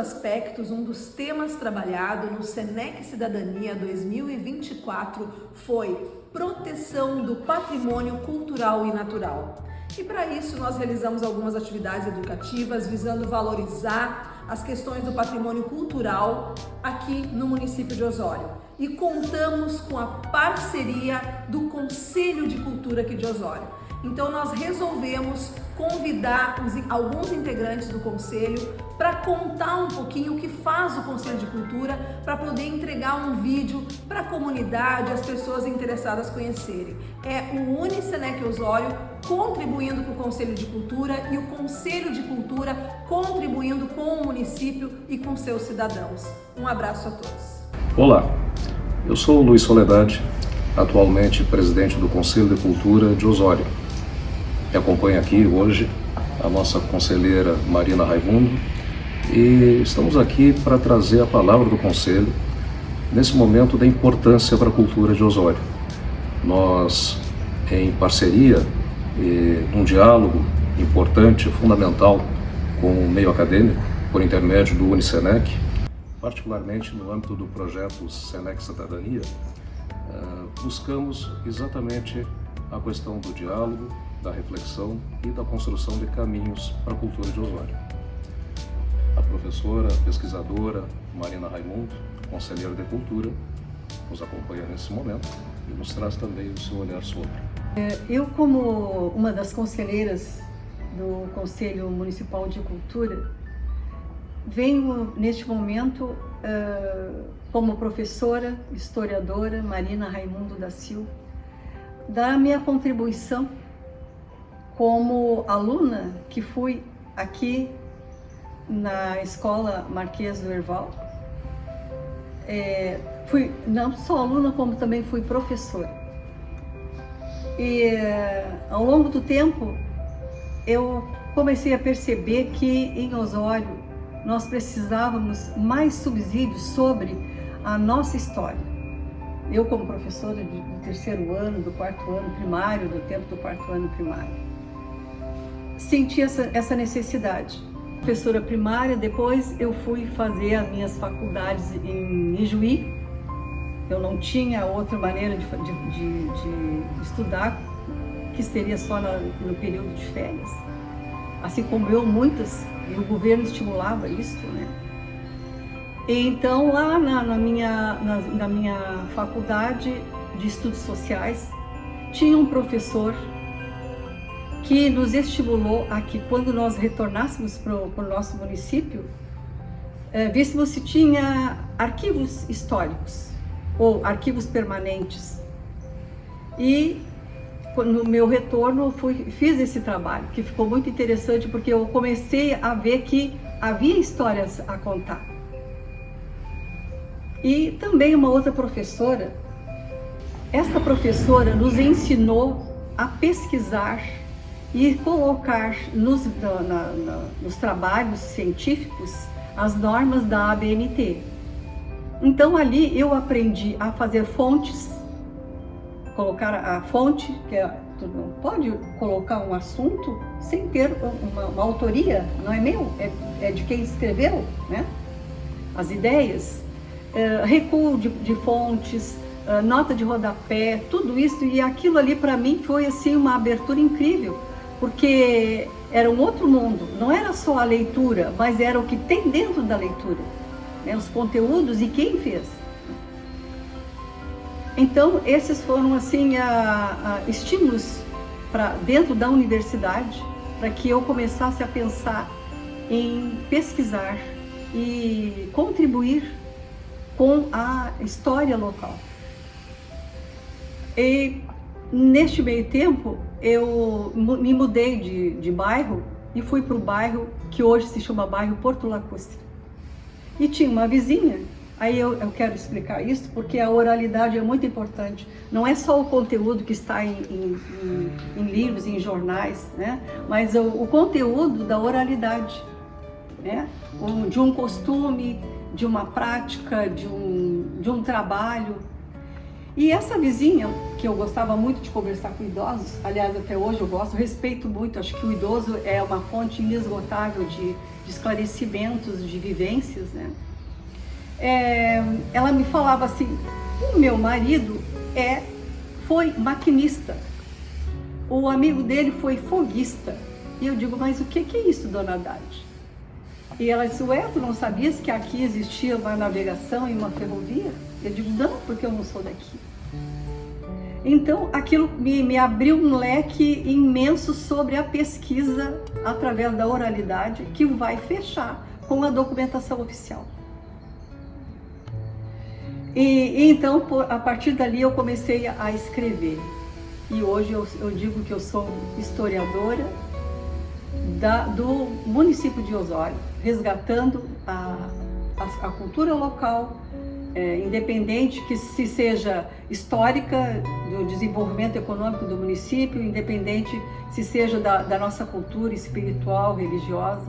aspectos, um dos temas trabalhado no Senec Cidadania 2024 foi proteção do patrimônio cultural e natural. E para isso nós realizamos algumas atividades educativas visando valorizar as questões do patrimônio cultural aqui no município de Osório. E contamos com a parceria do Conselho de Cultura aqui de Osório. Então nós resolvemos convidar alguns integrantes do Conselho para contar um pouquinho o que faz o Conselho de Cultura, para poder entregar um vídeo para a comunidade, as pessoas interessadas conhecerem. É o Unisenec Osório contribuindo com o Conselho de Cultura e o Conselho de Cultura contribuindo com o município e com seus cidadãos. Um abraço a todos. Olá, eu sou o Luiz Soledade, atualmente presidente do Conselho de Cultura de Osório. Me acompanha aqui hoje a nossa conselheira Marina Raimundo e estamos aqui para trazer a palavra do Conselho nesse momento da importância para a cultura de Osório. Nós, em parceria e num diálogo importante, fundamental com o meio acadêmico, por intermédio do Unisenec, particularmente no âmbito do projeto Senec Cidadania, buscamos exatamente a questão do diálogo, da reflexão e da construção de caminhos para a cultura de Osório. A professora, pesquisadora Marina Raimundo, conselheira de cultura, nos acompanha nesse momento e nos traz também o seu olhar sobre. Eu, como uma das conselheiras do Conselho Municipal de Cultura, venho neste momento como professora, historiadora Marina Raimundo da Silva, dar a minha contribuição como aluna que fui aqui na Escola Marquês do Herval. Fui não só aluna, como também fui professora. E ao longo do tempo eu comecei a perceber que em Osório nós precisávamos mais subsídios sobre a nossa história. Eu, como professora do terceiro ano, do quarto ano primário, do tempo do quarto ano primário, senti essa necessidade. Professora primária, depois eu fui fazer as minhas faculdades em Ijuí. Eu não tinha outra maneira de estudar, que seria só no período de férias. Assim como eu, muitas, e o governo estimulava isso, né? E então, lá na minha faculdade de Estudos Sociais, tinha um professor que nos estimulou a que, quando nós retornássemos para o nosso município, víssemos se tinha arquivos históricos ou arquivos permanentes. E no meu retorno fiz esse trabalho, que ficou muito interessante, porque eu comecei a ver que havia histórias a contar. E também uma outra professora, esta professora nos ensinou a pesquisar e colocar nos trabalhos científicos as normas da ABNT. Então ali eu aprendi a fazer fontes, colocar a fonte, tu não pode colocar um assunto sem ter uma autoria, não é meu, é de quem escreveu, né? As ideias, recuo de fontes, nota de rodapé, tudo isso, e aquilo ali para mim foi assim uma abertura incrível, porque era um outro mundo, não era só a leitura, mas era o que tem dentro da leitura, né? Os conteúdos e quem fez. Então esses foram assim estímulos para dentro da universidade, para que eu começasse a pensar em pesquisar e contribuir com a história local. E neste meio tempo eu me mudei de bairro e fui para o bairro que hoje se chama bairro Porto Lacustre. E tinha uma vizinha. Aí eu quero explicar isso porque a oralidade é muito importante. Não é só o conteúdo que está em livros, em jornais, né? Mas o conteúdo da oralidade, né? De um costume, de uma prática, de um trabalho. E essa vizinha, que eu gostava muito de conversar com idosos, aliás, até hoje eu gosto, respeito muito, acho que o idoso é uma fonte inesgotável de esclarecimentos, de vivências, né? Ela me falava assim, o meu marido foi maquinista, o amigo dele foi foguista. E eu digo, mas o que é isso, dona Haddad? E ela disse, ué, tu não sabias que aqui existia uma navegação e uma ferrovia? Eu digo, não, porque eu não sou daqui. Então, aquilo me abriu um leque imenso sobre a pesquisa através da oralidade, que vai fechar com a documentação oficial. E então, a partir dali, eu comecei a escrever. E hoje eu digo que eu sou historiadora do município de Osório, resgatando a cultura local, independente que se seja histórica, do desenvolvimento econômico do município, independente se seja da nossa cultura espiritual, religiosa,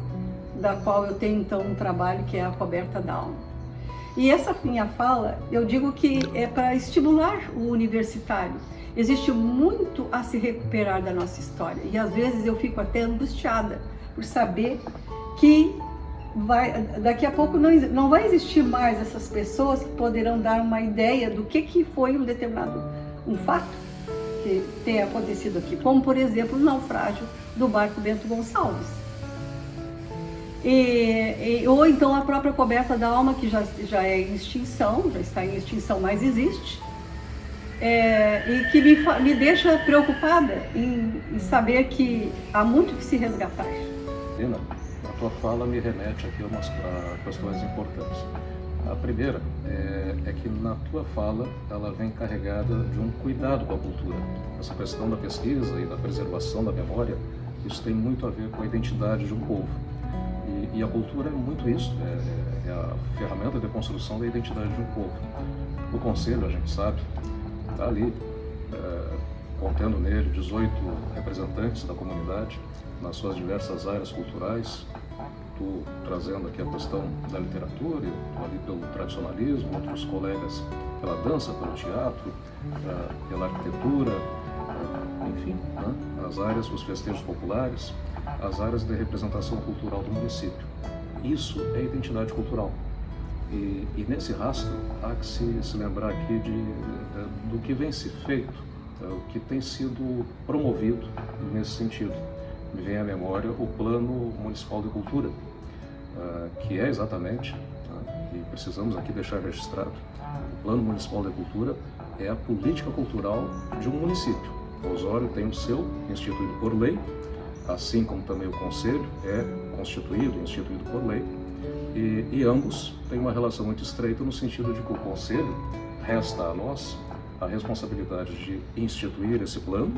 da qual eu tenho então um trabalho que é a Coberta da Alma. E essa minha fala, eu digo que é para estimular o universitário. Existe muito a se recuperar da nossa história e às vezes eu fico até angustiada por saber que daqui a pouco não vai existir mais essas pessoas que poderão dar uma ideia do que foi um fato que tem acontecido aqui, como por exemplo o naufrágio do barco Bento Gonçalves. Ou então a própria Coberta da Alma, que já é em extinção, já está em extinção, mas existe. E que me deixa preocupada em saber que há muito que se resgatar. Lina, a tua fala me remete aqui a questões importantes. A primeira é que na tua fala ela vem carregada de um cuidado com a cultura. Essa questão da pesquisa e da preservação da memória, isso tem muito a ver com a identidade de um povo. E a cultura é muito isso, é a ferramenta de construção da identidade de um povo. O Conselho, a gente sabe, está ali, contendo nele 18 representantes da comunidade, nas suas diversas áreas culturais, tu trazendo aqui a questão da literatura, tu ali pelo tradicionalismo, outros colegas pela dança, pelo teatro, pela arquitetura, enfim, né? As áreas, os festejos populares, as áreas de representação cultural do município. Isso é identidade cultural. E nesse rastro há que se lembrar aqui do que vem se feito, o que tem sido promovido nesse sentido. Me vem à memória o Plano Municipal de Cultura, que é exatamente, e precisamos aqui deixar registrado, o Plano Municipal de Cultura é a política cultural de um município. O Osório tem o seu, instituído por lei, assim como também o Conselho é constituído, instituído por lei, e ambos têm uma relação muito estreita no sentido de que o Conselho resta a nós a responsabilidade de instituir esse plano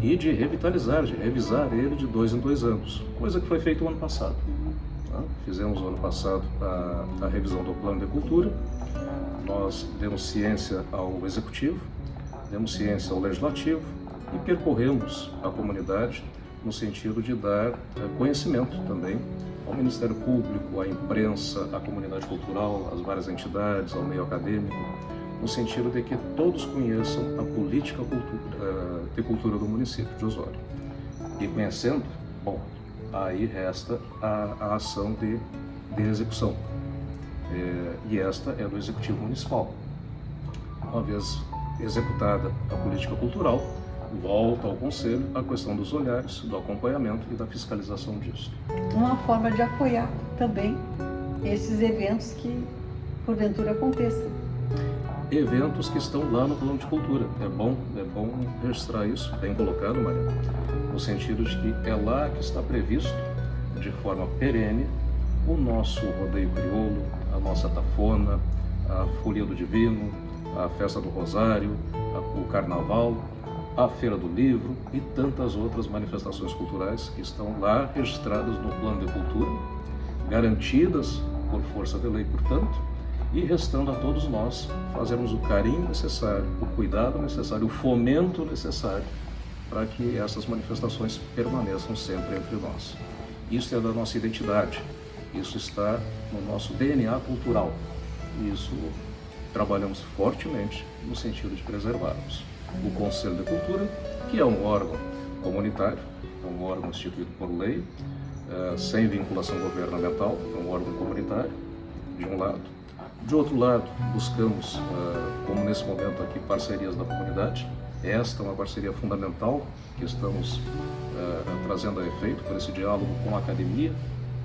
e de revitalizar, de revisar ele de 2 em 2 anos, coisa que foi feita o ano passado. Fizemos no ano passado a revisão do Plano de Cultura, nós demos ciência ao Executivo, demos ciência ao Legislativo e percorremos a comunidade no sentido de dar conhecimento também ao Ministério Público, à imprensa, à comunidade cultural, às várias entidades, ao meio acadêmico, no sentido de que todos conheçam a política de cultura do município de Osório. E conhecendo, bom, aí resta a ação de execução. E esta é do Executivo Municipal. Uma vez executada a política cultural, volta ao Conselho a questão dos olhares, do acompanhamento e da fiscalização disso. Uma forma de apoiar também esses eventos que porventura aconteçam. Eventos que estão lá no plano de cultura. É bom registrar isso, bem colocado, Maria, no sentido de que é lá que está previsto, de forma perene, o nosso rodeio crioulo, a nossa tafona, a Folia do Divino, a Festa do Rosário, o Carnaval, a Feira do Livro e tantas outras manifestações culturais que estão lá registradas no plano de cultura, garantidas por força de lei, portanto, e restando a todos nós fazermos o carinho necessário, o cuidado necessário, o fomento necessário para que essas manifestações permaneçam sempre entre nós. Isso é da nossa identidade, isso está no nosso DNA cultural, isso trabalhamos fortemente no sentido de preservarmos o Conselho de Cultura, que é um órgão comunitário, é um órgão instituído por lei, sem vinculação governamental, é um órgão comunitário, de um lado. De outro lado, buscamos, como nesse momento aqui, parcerias da comunidade. Esta é uma parceria fundamental que estamos trazendo a efeito por esse diálogo com a academia,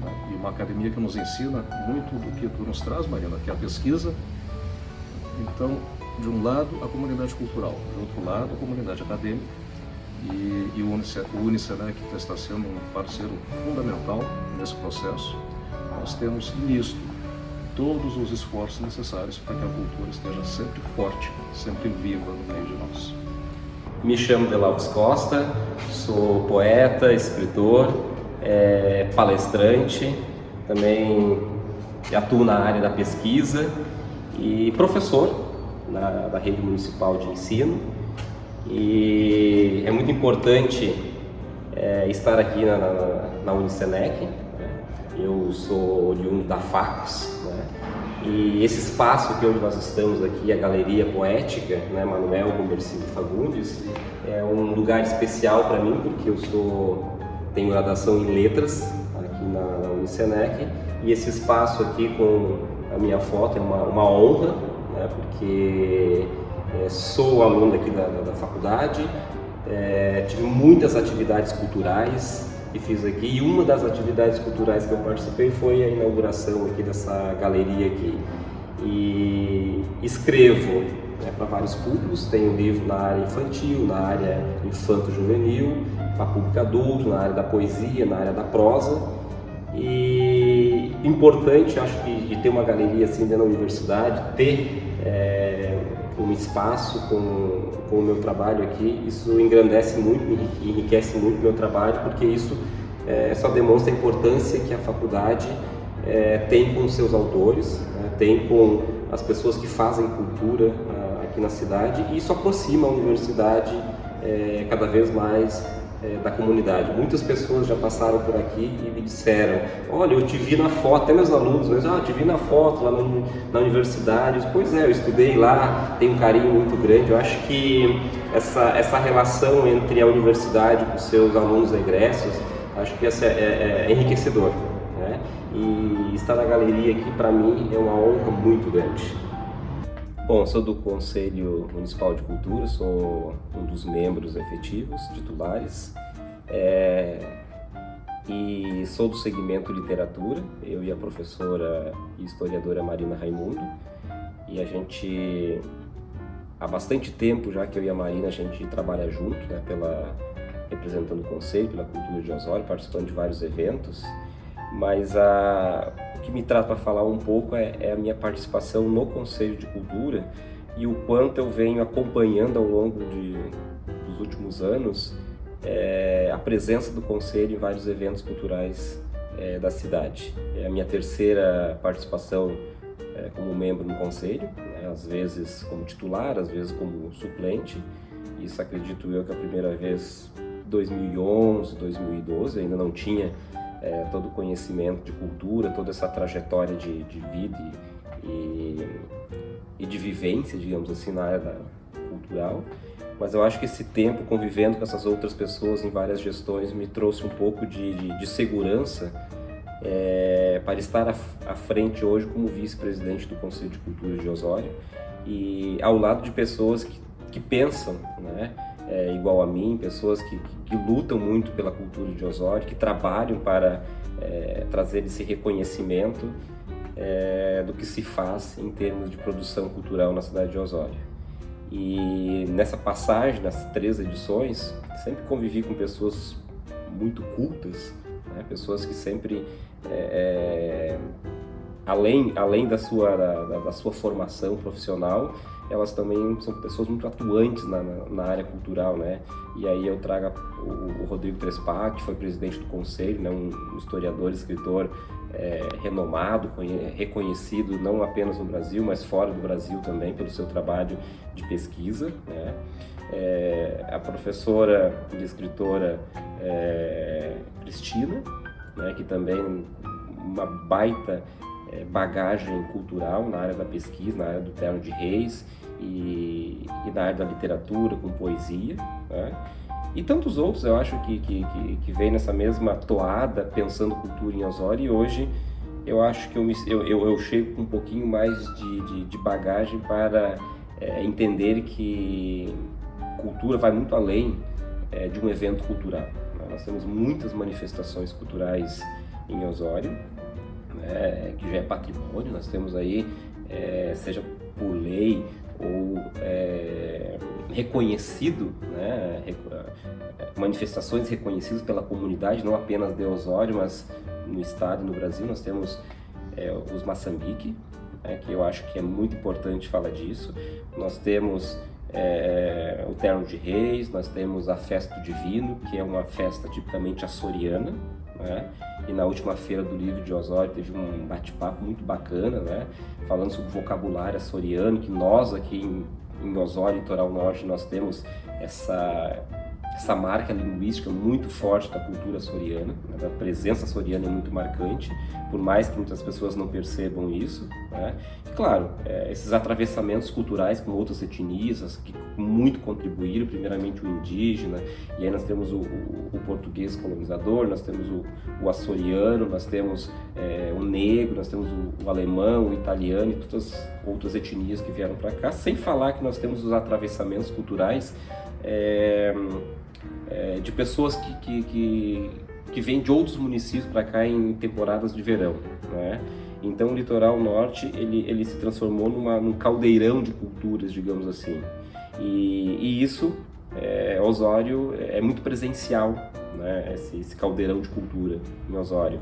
né? E uma academia que nos ensina muito do que tu nos traz, Marina, que é a pesquisa. Então, de um lado, a comunidade cultural, de outro lado, a comunidade acadêmica, e o Unicenec está sendo um parceiro fundamental nesse processo. Nós temos nisto todos os esforços necessários para que a cultura esteja sempre forte, sempre viva no meio de nós. Me chamo Delaucos Costa, sou poeta, escritor, palestrante, também atuo na área da pesquisa e professor da rede municipal de ensino. E é muito importante estar aqui na Unicenec. Eu sou oriundo da FACUS, né? E esse espaço que onde nós estamos aqui, a Galeria Poética, né, Manuel Gumercindo Fagundes, é um lugar especial para mim, porque tenho graduação em Letras aqui na Unicenec, e esse espaço aqui com a minha foto é uma honra, né, porque sou aluno aqui da faculdade, tive muitas atividades culturais que fiz aqui, e uma das atividades culturais que eu participei foi a inauguração aqui dessa galeria aqui. E escrevo, né, para vários públicos, tenho livro na área infantil, na área infanto-juvenil, para público adulto, na área da poesia, na área da prosa. E importante, acho que, de ter uma galeria assim dentro da universidade, ter um espaço com o meu trabalho aqui, isso engrandece muito, enriquece muito o meu trabalho, porque isso só demonstra a importância que a faculdade tem com os seus autores, né, tem com as pessoas que fazem cultura aqui na cidade, e isso aproxima a universidade cada vez mais da comunidade. Muitas pessoas já passaram por aqui e me disseram: olha, eu te vi na foto, até meus alunos mesmo, eu te vi na foto lá na universidade. Pois é, eu estudei lá, tenho um carinho muito grande. Eu acho que essa relação entre a universidade com seus alunos egressos, acho que essa é enriquecedor, né? E estar na galeria aqui, para mim, é uma honra muito grande. Bom, sou do Conselho Municipal de Cultura, sou um dos membros efetivos, titulares, e sou do segmento literatura, eu e a professora e historiadora Marina Raimundo, e a gente, há bastante tempo já que eu e a Marina, a gente trabalha junto, né, representando o Conselho, pela cultura de Osório, participando de vários eventos, mas o que me traz para falar um pouco é a minha participação no Conselho de Cultura e o quanto eu venho acompanhando ao longo dos últimos anos a presença do Conselho em vários eventos culturais da cidade. É a minha terceira participação como membro no Conselho, né, às vezes como titular, às vezes como suplente. Isso acredito eu que a primeira vez 2011, 2012, ainda não tinha todo o conhecimento de cultura, toda essa trajetória de vida e de vivência, digamos assim, na área cultural. Mas eu acho que esse tempo convivendo com essas outras pessoas em várias gestões me trouxe um pouco de segurança para estar à frente hoje como vice-presidente do Conselho de Cultura de Osório e ao lado de pessoas que pensam, né, igual a mim, pessoas que lutam muito pela cultura de Osório, que trabalham para trazer esse reconhecimento do que se faz em termos de produção cultural na cidade de Osório. E nessa passagem, nas 3 edições, sempre convivi com pessoas muito cultas, né? Pessoas que sempre, além da sua formação profissional, elas também são pessoas muito atuantes na área cultural, né? E aí eu trago o Rodrigo Trespac, que foi presidente do Conselho, né? Um historiador, escritor renomado, reconhecido não apenas no Brasil, mas fora do Brasil também, pelo seu trabalho de pesquisa, né? A professora e escritora Cristina, né? Que também uma baita bagagem cultural na área da pesquisa, na área do Terno de Reis e na área da literatura, com poesia, né? E tantos outros, eu acho que vem nessa mesma toada, pensando cultura em Osório, e hoje eu acho que eu chego com um pouquinho mais de bagagem para entender que cultura vai muito além de um evento cultural. Nós temos muitas manifestações culturais em Osório, né, que já é patrimônio. Nós temos aí, seja por lei ou reconhecido, né, manifestações reconhecidas pela comunidade, não apenas de Osório, mas no estado e no Brasil. Nós temos os Maçambique, né, que eu acho que é muito importante falar disso. Nós temos o Terno de Reis, nós temos a Festa do Divino, que é uma festa tipicamente açoriana, né? E na última feira do livro de Osório teve um bate-papo muito bacana, né? Falando sobre o vocabulário açoriano, que nós aqui em Osório, Litoral Norte, nós temos essa marca linguística muito forte da cultura açoriana, né? Da presença açoriana é muito marcante, por mais que muitas pessoas não percebam isso, né? E, claro, esses atravessamentos culturais com outras etnias que muito contribuíram, primeiramente o indígena, e aí nós temos o português colonizador, nós temos o açoriano, nós temos o negro, nós temos o alemão, o italiano e todas as outras etnias que vieram para cá, sem falar que nós temos os atravessamentos culturais de pessoas que vêm de outros municípios para cá em temporadas de verão, né? Então o Litoral Norte ele se transformou num caldeirão de culturas, digamos assim, e isso, Osório é muito presencial, né? Esse caldeirão de cultura em Osório,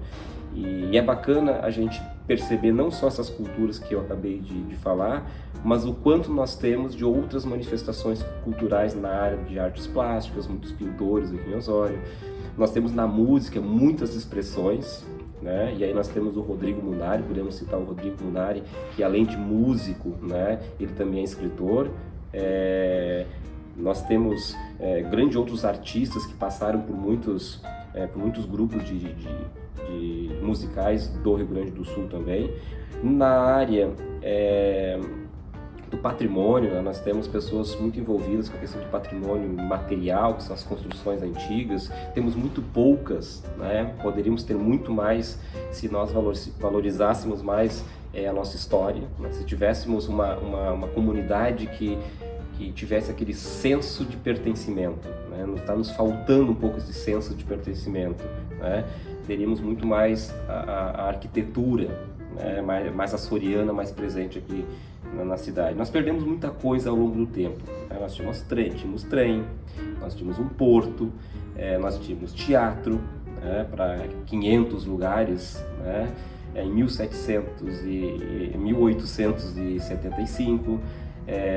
e é bacana a gente perceber não só essas culturas que eu acabei de falar, mas o quanto nós temos de outras manifestações culturais na área de artes plásticas, muitos pintores aqui em Osório. Nós temos na música muitas expressões, né? E aí nós temos o Rodrigo Munari, podemos citar o Rodrigo Munari, que além de músico, né, ele também é escritor. Nós temos grandes outros artistas que passaram por muitos grupos de musicais do Rio Grande do Sul também. Na área do patrimônio, né, nós temos pessoas muito envolvidas com a questão de patrimônio material, que são as construções antigas. Temos muito poucas, né? Poderíamos ter muito mais se nós valorizássemos mais a nossa história, né? Se tivéssemos uma comunidade que tivesse aquele senso de pertencimento, né? Está nos faltando um pouco esse senso de pertencimento, né? Teríamos muito mais a arquitetura, né? mais açoriana, mais presente aqui na cidade. Nós perdemos muita coisa ao longo do tempo, né? Nós tínhamos trem, nós tínhamos um porto, nós tínhamos teatro, né, para 500 lugares, né? Em 1875,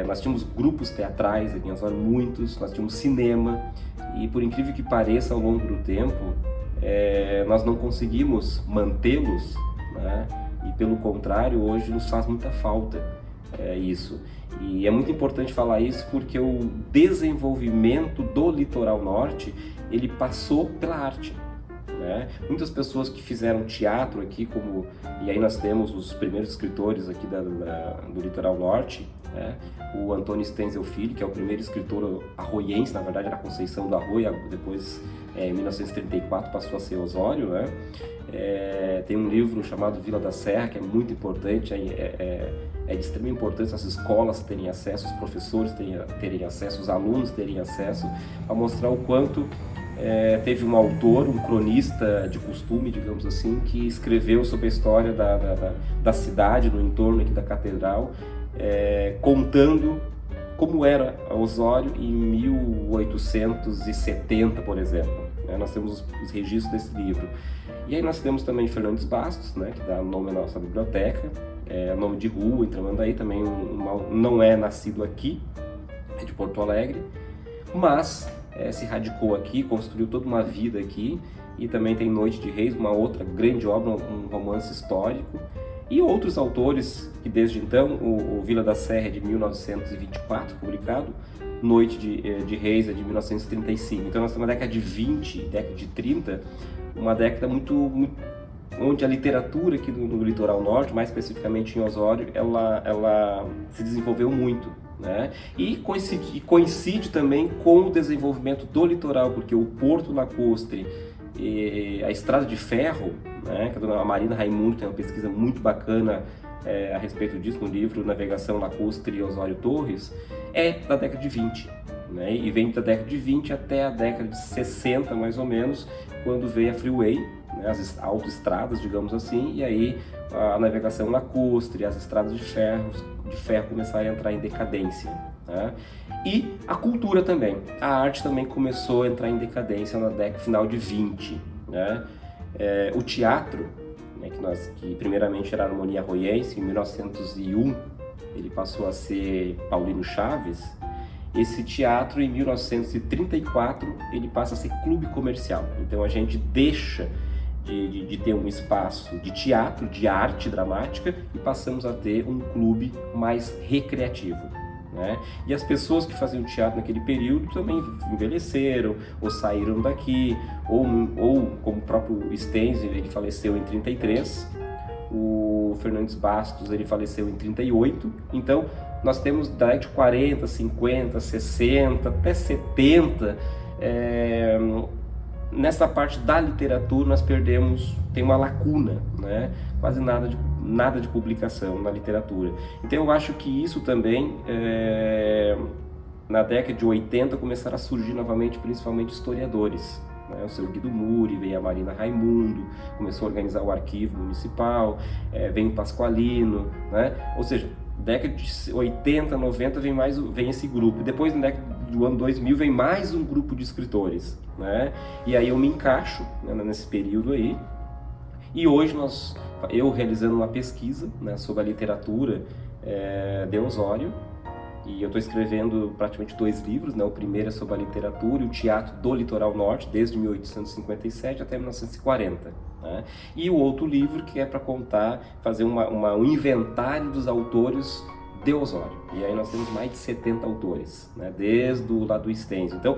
nós tínhamos grupos teatrais aqui em Osório, muitos, nós tínhamos cinema, e por incrível que pareça, ao longo do tempo, nós não conseguimos mantê-los, né? E pelo contrário, hoje nos faz muita falta isso. E é muito importante falar isso porque o desenvolvimento do Litoral Norte, ele passou pela arte, né? Muitas pessoas que fizeram teatro aqui, e aí nós temos os primeiros escritores aqui do Litoral Norte, né? O Antônio Stenzel Filho, que é o primeiro escritor arroiense, na verdade era Conceição do Arroio, depois em 1934 passou a ser Osório, né? Tem um livro chamado Vila da Serra, que é muito importante, é de extrema importância as escolas terem acesso, os professores terem acesso, os alunos terem acesso, a mostrar o quanto teve um autor, um cronista de costume, digamos assim, que escreveu sobre a história da cidade, no entorno aqui da catedral, contando como era Osório em 1870, por exemplo. Nós temos os registros desse livro. E aí nós temos também Fernandes Bastos, né, que dá nome à nossa biblioteca, nome de rua, em Tramandaí, também não é nascido aqui, é de Porto Alegre, mas se radicou aqui, construiu toda uma vida aqui, e também tem Noite de Reis, uma outra grande obra, um romance histórico, e outros autores que desde então, o Vila da Serra é de 1924, publicado, Noite de Reis é de 1935, então nós temos uma década de 20, década de 30, uma década muito onde a literatura aqui no litoral norte, mais especificamente em Osório, ela se desenvolveu muito, né? E coincide também com o desenvolvimento do litoral, porque o Porto Lacustre e a Estrada de Ferro, né, que a dona Marina Raimundo tem uma pesquisa muito bacana a respeito disso no livro Navegação Lacustre e Osório Torres, é da década de 20, né? E vem da década de 20 até a década de 60, mais ou menos, quando veio a Freeway, né, as autoestradas, digamos assim, e aí a navegação lacustre, as estradas de ferro começaram a entrar em decadência, né? E a cultura também, a arte também começou a entrar em decadência na década final de 20, né? O teatro, né, que primeiramente era a Harmonia Arroiense, em 1901 ele passou a ser Paulino Chaves. Esse teatro, em 1934, ele passa a ser clube comercial. Então a gente deixa de ter um espaço de teatro, de arte dramática, e passamos a ter um clube mais recreativo, né? E as pessoas que faziam teatro naquele período também envelheceram, ou saíram daqui, ou como o próprio Stenzel, ele faleceu em 33, o Fernandes Bastos, ele faleceu em 38, então nós temos da década de 40, 50, 60, até 70, nessa parte da literatura nós tem uma lacuna, né? Quase nada de publicação na literatura. Então eu acho que isso também, na década de 80, começaram a surgir novamente, principalmente historiadores, né? O seu Guido Muri, veio a Marina Raimundo, começou a organizar o arquivo municipal, vem o Pasqualino, né? Ou seja, década de 80, 90 vem esse grupo. Depois, na década do ano 2000, vem mais um grupo de escritores, né? E aí eu me encaixo, né, nesse período aí. E hoje eu realizando uma pesquisa, né, sobre a literatura de Osório, e eu estou escrevendo praticamente 2 livros, né? O primeiro é sobre a literatura e o teatro do Litoral Norte, desde 1857 até 1940. Né? E o outro livro que é para fazer um inventário dos autores de Osório. E aí nós temos mais de 70 autores, né? Desde o lado do Stenzel. Então,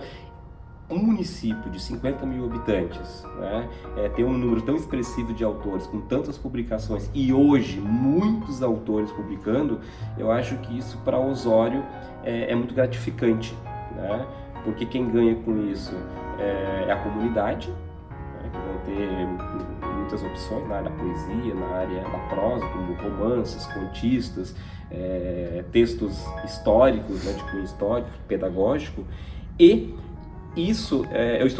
um município de 50 mil habitantes, né, ter um número tão expressivo de autores, com tantas publicações, e hoje muitos autores publicando, eu acho que isso para Osório é muito gratificante, né, porque quem ganha com isso é a comunidade, né, que vão ter muitas opções na área da poesia, na área da prosa, como romances, contistas, textos históricos, né, de cunho histórico, pedagógico, e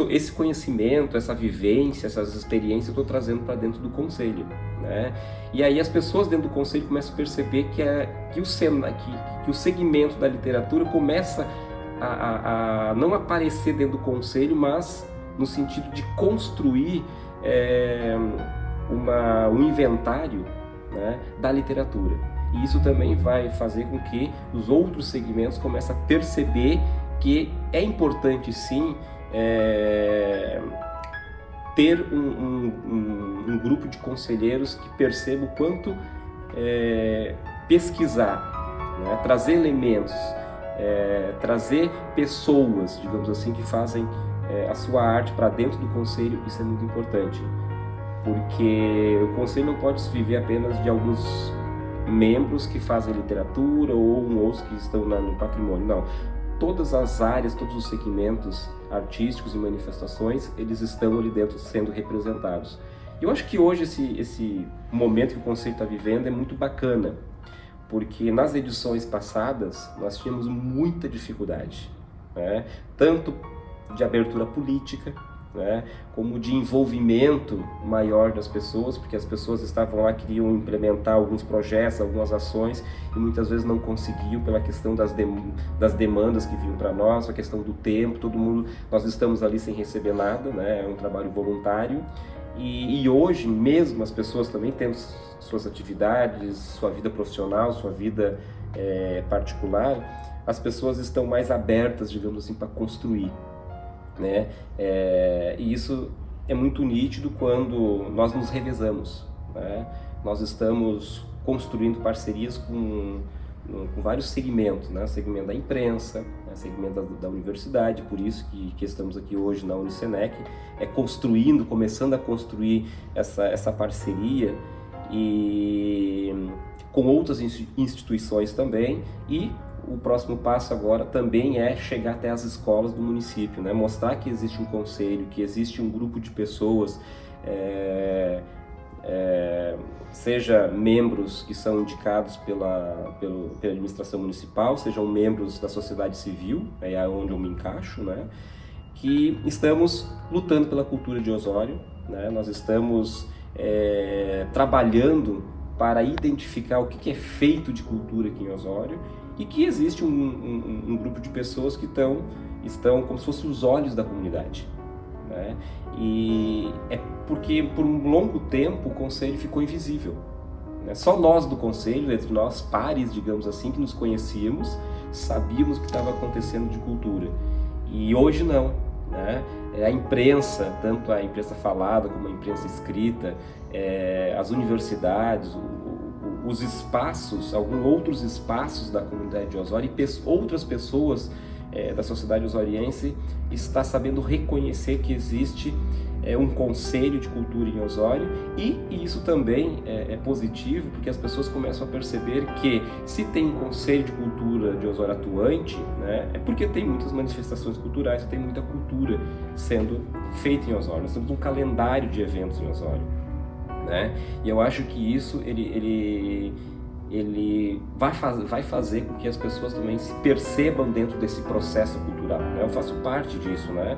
esse conhecimento, essa vivência, essas experiências eu estou trazendo para dentro do conselho, né? E aí as pessoas dentro do conselho começam a perceber que o segmento da literatura começa a não aparecer dentro do conselho, mas no sentido de construir um inventário, né, da literatura. E isso também vai fazer com que os outros segmentos comecem a perceber que é importante sim ter um grupo de conselheiros que perceba o quanto pesquisar, né? Trazer elementos, trazer pessoas, digamos assim, que fazem a sua arte para dentro do conselho. Isso é muito importante, porque o conselho não pode se viver apenas de alguns membros que fazem literatura ou outros que estão no patrimônio, não. Todas as áreas, todos os segmentos artísticos e manifestações, eles estão ali dentro sendo representados. Eu acho que hoje esse momento que o Conselho está vivendo é muito bacana, porque nas edições passadas nós tínhamos muita dificuldade, né? Tanto de abertura política, né, como de envolvimento maior das pessoas, porque as pessoas estavam lá, queriam implementar alguns projetos, algumas ações, e muitas vezes não conseguiam pela questão das demandas que vinham para nós, a questão do tempo, nós estamos ali sem receber nada, né, é um trabalho voluntário, e hoje mesmo as pessoas também tendo suas atividades, sua vida profissional, sua vida particular, as pessoas estão mais abertas, digamos assim, para construir, né? E isso é muito nítido quando nós nos revezamos, né? Nós estamos construindo parcerias com com vários segmentos, né? Segmento da imprensa, né? Segmento da universidade, por isso que estamos aqui hoje na Unisenec, começando a construir essa parceria e com outras instituições também, e o próximo passo agora também é chegar até as escolas do município, né? Mostrar que existe um conselho, que existe um grupo de pessoas, seja membros que são indicados pela administração municipal, sejam membros da sociedade civil, é onde eu me encaixo, né? Que estamos lutando pela cultura de Osório, né? Nós estamos trabalhando para identificar o que é feito de cultura aqui em Osório e que existe um grupo de pessoas que estão como se fossem os olhos da comunidade, né? E é porque por um longo tempo o conselho ficou invisível, né? Só nós do conselho, entre nós pares, digamos assim, que nos conhecíamos, sabíamos o que estava acontecendo de cultura. E hoje não, né? A imprensa, tanto a imprensa falada como a imprensa escrita, as universidades, os espaços, alguns outros espaços da comunidade de Osório e outras pessoas da sociedade osoriense está sabendo reconhecer que existe um conselho de cultura em Osório e isso também é positivo porque as pessoas começam a perceber que se tem um conselho de cultura de Osório atuante, né, é porque tem muitas manifestações culturais, tem muita cultura sendo feita em Osório. Nós temos um calendário de eventos em Osório, né? E eu acho que isso ele vai fazer com que as pessoas também se percebam dentro desse processo cultural, né? Eu faço parte disso, né?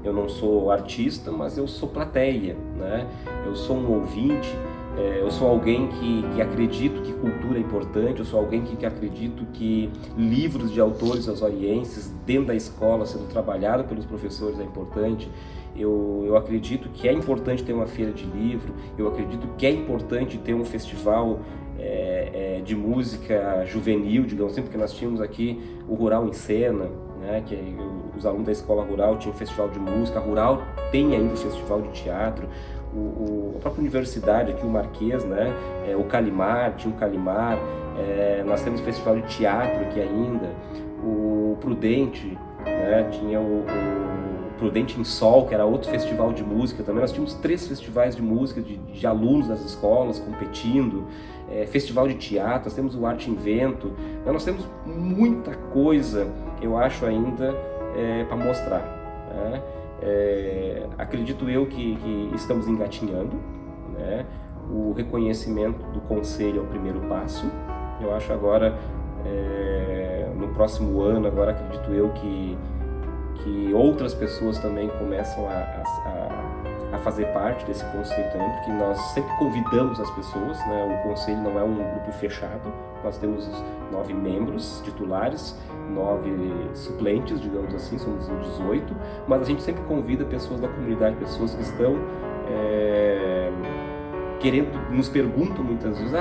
Eu não sou artista, mas eu sou plateia, né? Eu sou um ouvinte, eu sou alguém que acredito que cultura é importante, eu sou alguém que acredito que livros de autores osorienses dentro da escola sendo trabalhado pelos professores é importante. Eu acredito que é importante ter uma feira de livro, eu acredito que é importante ter um festival de música juvenil, digamos assim, porque nós tínhamos aqui o Rural em Cena, né, que os alunos da escola rural tinham um festival de música, a rural tem ainda o festival de teatro, a própria universidade aqui, o Marquês, né, o Calimar, tinha o Calimar, nós temos o festival de teatro aqui ainda, o Prudente, né, tinha o Prudente em Sol, que era outro festival de música também. Nós tínhamos 3 festivais de música de alunos das escolas competindo, festival de teatro, nós temos o Arte em Vento, nós temos muita coisa, eu acho, ainda para mostrar, né? Acredito eu que estamos engatinhando, né? O reconhecimento do conselho é o primeiro passo. Eu acho agora, no próximo ano, agora acredito eu que outras pessoas também começam a fazer parte desse conselho também, porque nós sempre convidamos as pessoas, né? O conselho não é um grupo fechado, nós temos 9 membros titulares, 9 suplentes, digamos assim, somos 18, mas a gente sempre convida pessoas da comunidade, pessoas que estão nos perguntam muitas vezes,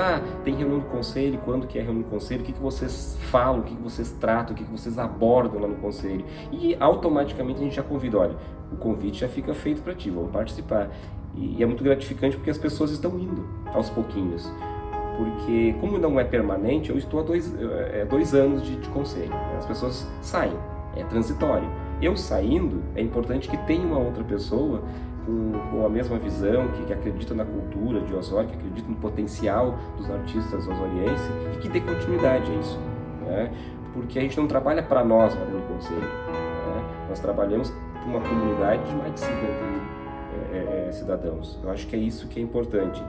tem reunião do conselho, quando que é reunião do conselho, o que vocês falam, o que vocês tratam, o que vocês abordam lá no conselho, e automaticamente a gente já convida, olha, o convite já fica feito para ti, vamos participar, e é muito gratificante porque as pessoas estão indo aos pouquinhos, porque como não é permanente, eu estou há 2 anos de conselho, as pessoas saem, é transitório, eu saindo, é importante que tenha uma outra pessoa com a mesma visão, que acredita na cultura de Osório, que acredita no potencial dos artistas osorienses e que dê continuidade a isso, né? Porque a gente não trabalha para nós lá no conselho, né? Nós trabalhamos para uma comunidade de mais de 50 mil cidadãos. Eu acho que é isso que é importante.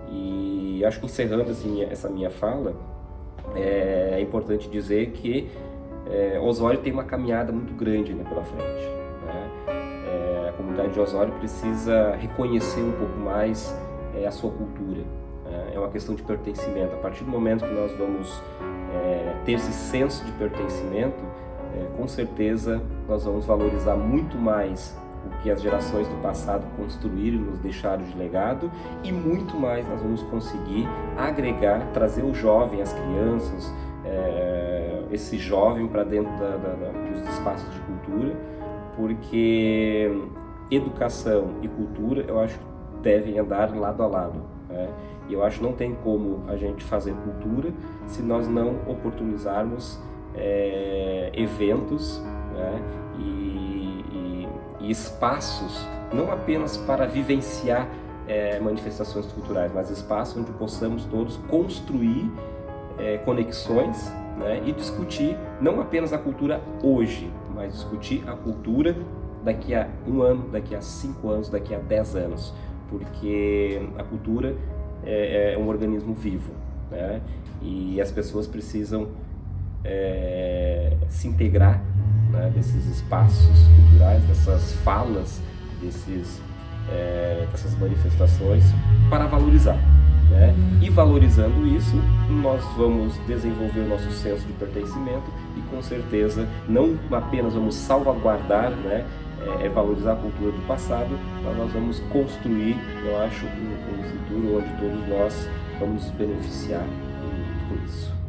E acho que encerrando assim, essa minha fala, é importante dizer que Osório tem uma caminhada muito grande, né, pela frente, né? A comunidade de Osório precisa reconhecer um pouco mais a sua cultura. É uma questão de pertencimento. A partir do momento que nós vamos ter esse senso de pertencimento, com certeza nós vamos valorizar muito mais o que as gerações do passado construíram e nos deixaram de legado, e muito mais nós vamos conseguir agregar, trazer o jovem, as crianças, esse jovem para dentro dos espaços de cultura, porque educação e cultura, eu acho que devem andar lado a lado. né? E eu acho que não tem como a gente fazer cultura se nós não oportunizarmos eventos, né? E espaços, não apenas para vivenciar manifestações culturais, mas espaços onde possamos todos construir conexões, né? E discutir não apenas a cultura hoje, mas discutir a cultura daqui a 1 ano, daqui a 5 anos, daqui a 10 anos, porque a cultura é um organismo vivo, né? E as pessoas precisam se integrar, né, desses espaços culturais, dessas falas, dessas manifestações para valorizar, né? E valorizando isso, nós vamos desenvolver o nosso senso de pertencimento e com certeza não apenas vamos salvaguardar, né, valorizar a cultura do passado, mas nós vamos construir, eu acho, um futuro onde todos nós vamos nos beneficiar com isso.